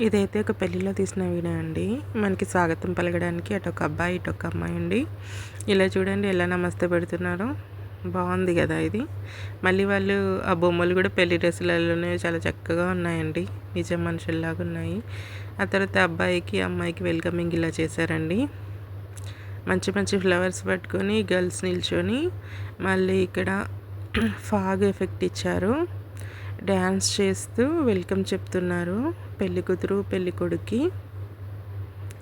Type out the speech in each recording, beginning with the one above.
ఇదైతే ఒక పెళ్ళిలో తీసిన వీడియో అండి. మనకి స్వాగతం పలకడానికి అటు ఒక అబ్బాయి ఇటు ఒక అమ్మాయి అండి. ఇలా చూడండి ఎలా నమస్తే పెడుతున్నారో. బాగుంది కదా ఇది. మళ్ళీ వాళ్ళు ఆ బొమ్మలు కూడా పెళ్లి డ్రెస్సులలోనే చాలా చక్కగా ఉన్నాయండి. నిజం మనుషుల్లాగా ఉన్నాయి. ఆ తర్వాత అబ్బాయికి అమ్మాయికి వెల్కమింగ్ ఇలా చేశారండి. మంచి మంచి ఫ్లవర్స్ పట్టుకొని గర్ల్స్ నిల్చొని మళ్ళీ ఇక్కడ ఫాగ్ ఎఫెక్ట్ ఇచ్చారు. డ్యాన్స్ చేస్తూ వెల్కమ్ చెప్తున్నారు పెళ్లి కూతురు పెళ్లి కొడుక్కి.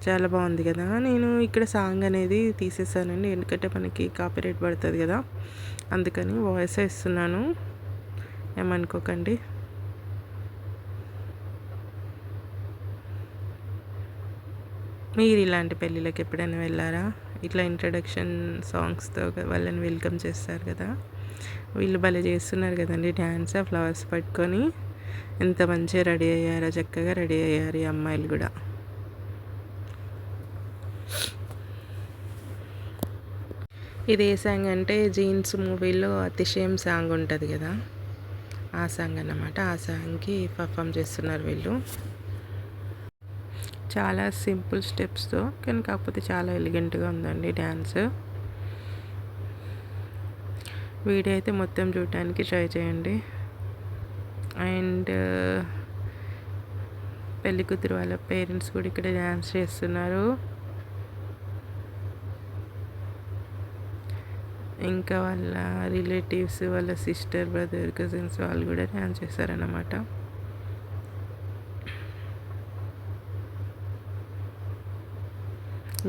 చాలా బాగుంది కదా. నేను ఇక్కడ సాంగ్ అనేది తీసేసానండి, ఎందుకంటే మనకి కాపీరైట్ పడుతుంది కదా, అందుకని వాయిస్ ఇస్తున్నాను, ఏమనుకోకండి. మీరు ఇలాంటి పెళ్ళిళ్ళకి ఎప్పుడైనా వెళ్ళారా? ఇట్లా ఇంట్రడక్షన్ సాంగ్స్తో వాళ్ళని వెల్కమ్ చేస్తారు కదా. వీళ్ళు భలే చేస్తున్నారు కదండి డ్యాన్స్. ఫ్లవర్స్ పట్టుకొని ఎంత మంచిగా రెడీ అయ్యారో, చక్కగా రెడీ అయ్యారు ఈ అమ్మాయిలు కూడా. ఇది ఏ సాంగ్ అంటే జీన్స్ మూవీలో అతిశయం సాంగ్ ఉంటుంది కదా, ఆ సాంగ్ అన్నమాట. ఆ సాంగ్కి పర్ఫామ్ చేస్తున్నారు వీళ్ళు. చాలా సింపుల్ స్టెప్స్తో, కానీ కాకపోతే చాలా ఎలిగెంట్గా ఉందండి డ్యాన్స్. వీడియో అయితే మొత్తం చూడటానికి ట్రై చేయండి. అండ్ పెళ్లి కూతురు వాళ్ళ పేరెంట్స్ కూడా ఇక్కడ డ్యాన్స్ చేస్తున్నారు. ఇంకా వాళ్ళ రిలేటివ్స్, వాళ్ళ సిస్టర్, బ్రదర్, కజిన్స్ వాళ్ళు కూడా డ్యాన్స్ చేస్తారన్నమాట.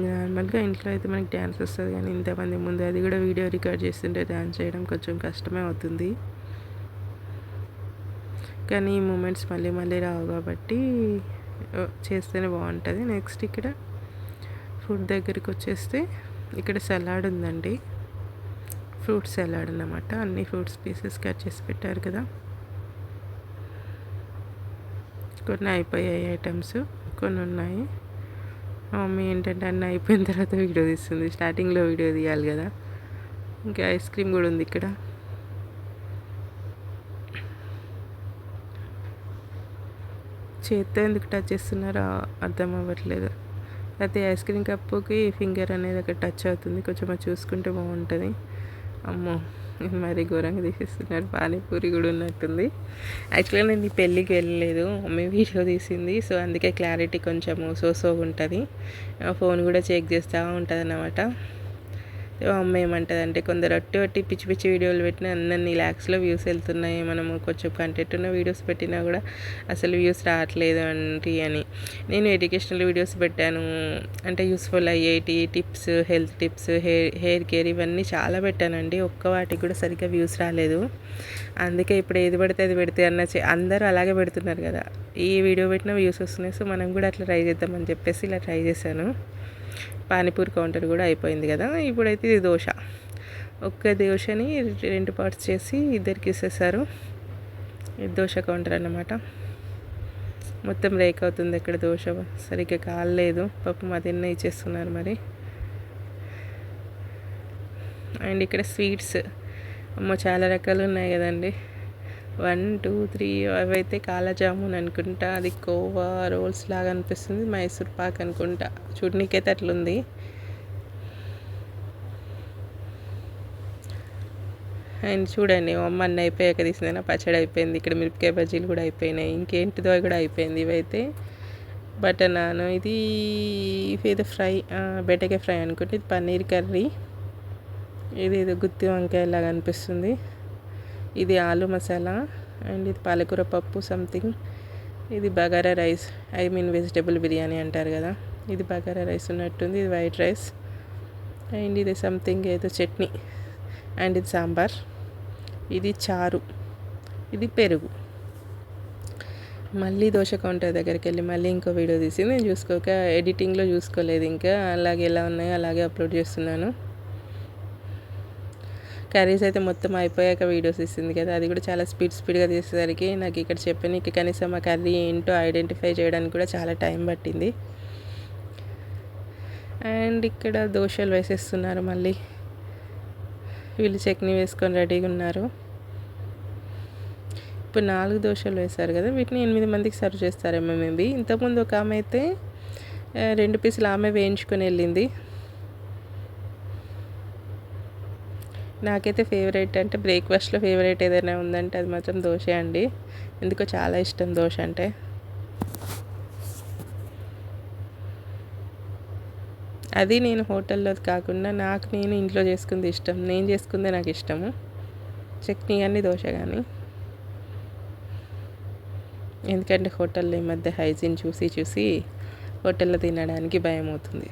నార్మల్గా ఇంట్లో అయితే మనకి డ్యాన్స్ వస్తుంది, కానీ ఇంతమంది ముందు అది కూడా వీడియో రికార్డ్ చేస్తుంటే డ్యాన్స్ చేయడం కొంచెం కష్టమే అవుతుంది. కానీ ఈ మూమెంట్స్ మళ్ళీ మళ్ళీ రావు కాబట్టి చేస్తేనే బాగుంటుంది. నెక్స్ట్ ఇక్కడ ఫుడ్ దగ్గరికి వచ్చేస్తే ఇక్కడ సలాడ్ ఉందండి, ఫ్రూట్ సలాడ్ అన్నమాట. అన్ని ఫ్రూట్స్ పీసెస్ కట్ చేసి పెట్టారు కదా. కొన్ని అయిపోయాయి ఐటమ్స్, కొన్ని ఉన్నాయి. మా మమ్మీ ఏంటంటే అన్నీ అయిపోయిన తర్వాత వీడియో తీస్తుంది, స్టార్టింగ్లో వీడియో తీయాలి కదా. ఇంకా ఐస్ క్రీమ్ కూడా ఉంది ఇక్కడ. చేత్తో ఎందుకు టచ్ చేస్తున్నారో అర్థం అవ్వట్లేదు. అయితే ఐస్ క్రీమ్ కప్పుకి ఫింగర్ అనేది అక్కడ టచ్ అవుతుంది, కొంచెం అది చూసుకుంటే బాగుంటుంది. అమ్మో, మరీ ఘోరంగా తీసేస్తున్నారు. పానీపూరి కూడా ఉన్నట్టుంది. యాక్చువల్గా నేను ఈ పెళ్ళికి వెళ్ళలేదు, మమ్మీ వీడియో తీసింది, సో అందుకే క్లారిటీ కొంచెము సోగా ఉంటుంది. ఫోన్ కూడా చెక్ చేస్తూ ఉంటుంది అన్నమాట. అమ్మ ఏమంటుంది అంటే, కొందరు అట్టి పిచ్చి పిచ్చి వీడియోలు పెట్టినా అన్నీ ల్యాక్స్లో వ్యూస్ వెళ్తున్నాయి, మనము కొంచెం కంటెంట్ ఉన్న వీడియోస్ పెట్టినా కూడా అసలు వ్యూస్ రావట్లేదు అంటే అని. నేను ఎడ్యుకేషనల్ వీడియోస్ పెట్టాను, అంటే యూస్ఫుల్ అయ్యేటి tips, health tips, hair care, ఇవన్నీ చాలా పెట్టానండి. ఒక్క వాటికి కూడా సరిగ్గా వ్యూస్ రాలేదు. అందుకే ఇప్పుడు ఏది పడితే అది పెడితే అందరూ అలాగే పెడుతున్నారు కదా, ఈ వీడియో పెట్టిన వ్యూస్ వస్తున్నాయి, సో మనం కూడా అట్లా ట్రై చేద్దామని చెప్పేసి ఇలా ట్రై చేశాను. పానీపూరి కౌంటర్ కూడా అయిపోయింది కదా. ఇప్పుడైతే ఇది దోశ, ఒక్క దోశని 2 పార్ట్స్ చేసి ఇద్దరికి ఇచ్చేసారు. ఇది దోశ కౌంటర్ అన్నమాట. మొత్తం రేక్ అవుతుంది ఇక్కడ, దోశ సరిగ్గా కాలేదు పాపం, అదన్నీ ఇచ్చేస్తున్నారు మరి. అండ్ ఇక్కడ స్వీట్స్, అమ్మో చాలా రకాలు ఉన్నాయి కదండి. 1 2 3 అవైతే కాలా జామున్ అనుకుంటా, అది కోవా రోల్స్ లాగా అనిపిస్తుంది, మైసూర్ పాక్ అనుకుంటా, చూడనీకైతే అట్లుంది. అండ్ చూడండి, అమ్మ అన్నీ అయిపోయాక తీసిందైనా పచ్చడి అయిపోయింది. ఇక్కడ మిరపకాయ బజ్జీలు కూడా అయిపోయినాయి, ఇంకేంటిదో కూడా అయిపోయింది. ఇవైతే బటర్ నాన్, ఇది ఏదో ఫ్రై, బెండకాయ ఫ్రై అనుకుంటే, ఇది పన్నీర్ కర్రీ, ఇది ఏదో గుత్తి వంకాయ లాగా అనిపిస్తుంది, ఇది ఆలు మసాలా, అండ్ ఇది పాలకూర పప్పు సంథింగ్, ఇది బగారా రైస్, వెజిటేబుల్ బిర్యానీ అంటారు కదా, ఇది బగారా రైస్ ఉన్నట్టుంది, ఇది వైట్ రైస్, అండ్ ఇది సంథింగ్ ఏదో చట్నీ, అండ్ ఇది సాంబార్, ఇది చారు, ఇది పెరుగు. మళ్ళీ దోశ కౌంటర్ దగ్గరికి వెళ్ళి మళ్ళీ ఇంకో వీడియో తీసి నేను చూసుకోక ఎడిటింగ్లో చూసుకోలేదు, ఇంకా అలాగే ఎలా ఉన్నాయో అలాగే అప్లోడ్ చేస్తున్నాను. కర్రీస్ అయితే మొత్తం అయిపోయాక వీడియోస్ ఇస్తుంది కదా, అది కూడా చాలా స్పీడ్గా తీసేసరికి నాకు ఇక్కడ చెప్పనీకి కనీసం ఆ కర్రీ ఏంటో ఐడెంటిఫై చేయడానికి కూడా చాలా టైం పట్టింది. అండ్ ఇక్కడ దోశలు వేసేస్తున్నారు, మళ్ళీ వీళ్ళు చట్నీ వేసుకొని రెడీగా ఉన్నారు. ఇప్పుడు 4 దోసలు వేశారు కదా, వీటిని 8 మందికి సర్వ్ చేస్తారేమో మేబీ. ఇంతకుముందు ఒక ఆమె అయితే 2 పీసులు ఆమె వేయించుకొని వెళ్ళింది. నాకైతే ఫేవరెట్ అంటే బ్రేక్ఫాస్ట్లో ఫేవరెట్ ఏదైనా ఉందంటే అది మాత్రం దోశ అండి. ఎందుకో చాలా ఇష్టం దోశ అంటే. అది నేను హోటల్లోది కాకుండా నేను ఇంట్లో చేసుకుంది ఇష్టం. నేను చేసుకుందే నాకు ఇష్టము, చట్నీ కానీ దోశ కానీ. ఎందుకంటే హోటల్లో ఈ మధ్య హైజీన్ చూసి హోటల్లో తినడానికి భయం అవుతుంది,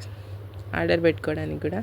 ఆర్డర్ పెట్టుకోవడానికి కూడా.